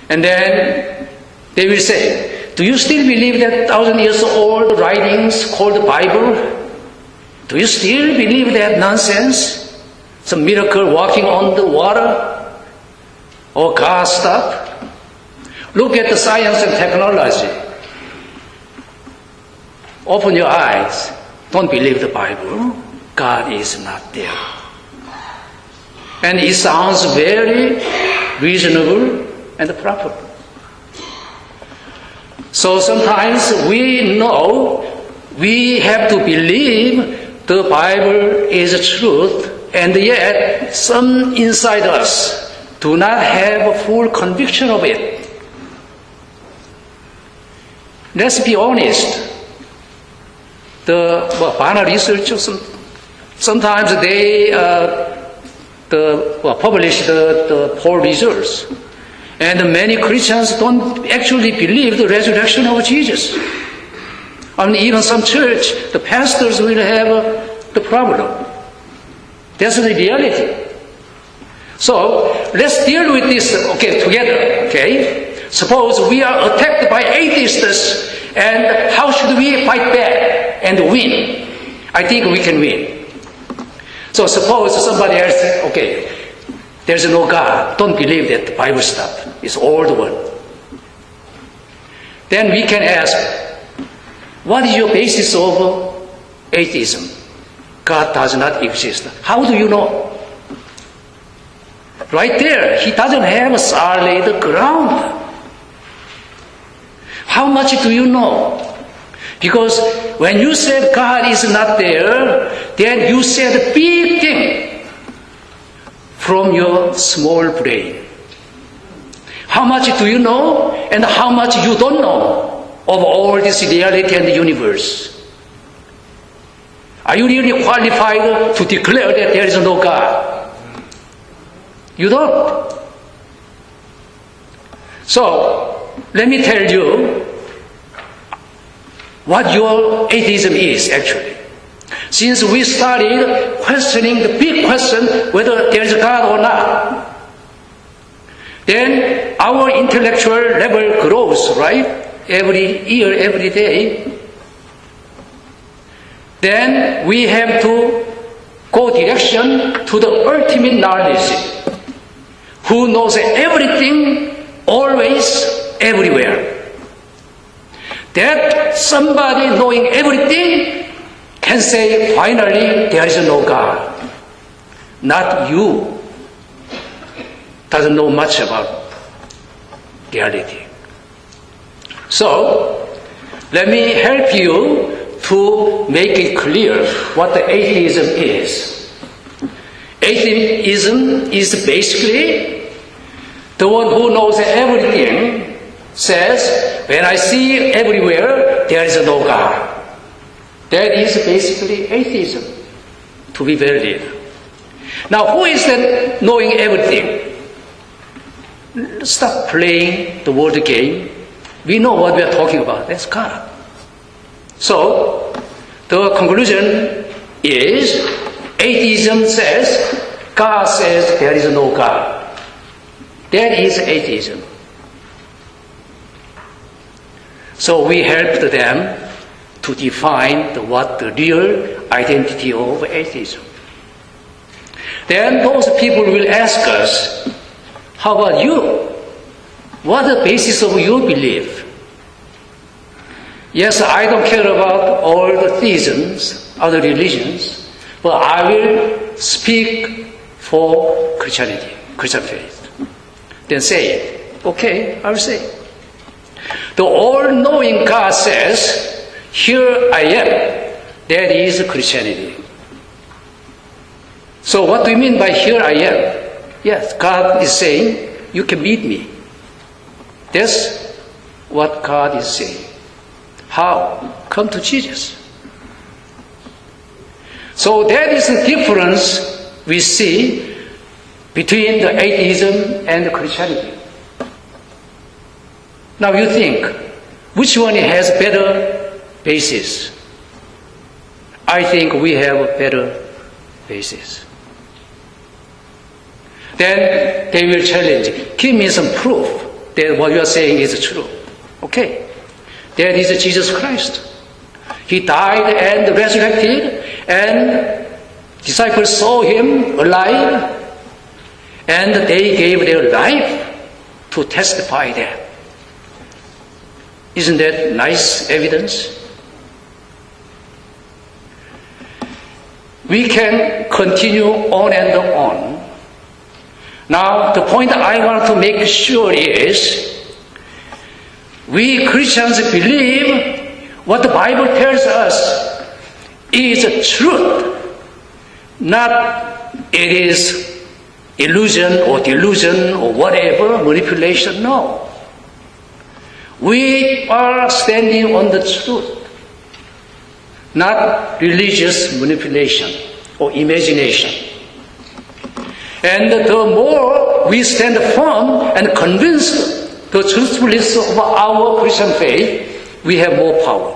And then they will say, do you still believe that 1,000 years old writings called the Bible? Do you still believe that nonsense? Some miracle walking on the water? Or God stuff? Look at the science and technology. Open your eyes. Don't believe the Bible. God is not there. And it sounds very reasonable and proper. So sometimes we know we have to believe the Bible is truth, and yet some inside us do not have a full conviction of it. Let's be honest. The final researchers, sometimes they publish the poll results. And many Christians don't actually believe the resurrection of Jesus. I mean, even some church, the pastors will have the problem. That's the reality. So, let's deal with this, together, Suppose we are attacked by atheists, and how should we fight back and win? I think we can win. So suppose somebody else says, there's no God. Don't believe that the Bible stuff. It's old one. Then we can ask, what is your basis of atheism? God does not exist. How do you know? Right there, he doesn't have a solid ground. How much do you know? Because when you said God is not there, then you said a big thing from your small brain. How much do you know and how much you don't know of all this reality and the universe? Are you really qualified to declare that there is no God? You don't. So, let me tell you what your atheism is actually. Since we started questioning the big question whether there is a God or not, then our intellectual level grows, right? Every year, every day. Then we have to go direction to the ultimate knowledge. Who knows everything, always, everywhere. That somebody knowing everything can say, finally, there is no God. Not you. Doesn't know much about reality. So, let me help you to make it clear what the atheism is. Atheism is basically the one who knows everything says, when I see everywhere, there is no God. That is basically atheism, to be valid. Now, who is that knowing everything? Stop playing the word game. We know what we are talking about. That's God. So, the conclusion is, atheism says, God says there is no God. That is atheism. So we helped them to define what the real identity of atheism. Then those people will ask us, how about you? What is the basis of your belief? Yes, I don't care about all the theisms, other religions, but I will speak for Christianity, Christian faith. Then say it. Okay, I will say it. The all-knowing God says, here I am. That is Christianity. So what do you mean by here I am? Yes, God is saying, you can meet me. That's what God is saying. How? Come to Jesus. So that is the difference we see between the atheism and the Christianity. Now you think, which one has better basis? I think we have a better basis. Then they will challenge, give me some proof that what you are saying is true. Okay. That is Jesus Christ. He died and resurrected, and disciples saw him alive, and they gave their life to testify that. Isn't that nice evidence? We can continue on and on. Now, the point I want to make sure is, we Christians believe what the Bible tells us is truth, not it is illusion or delusion or whatever, manipulation. No. We are standing on the truth, not religious manipulation or imagination. And the more we stand firm and convinced the truthfulness of our Christian faith, we have more power.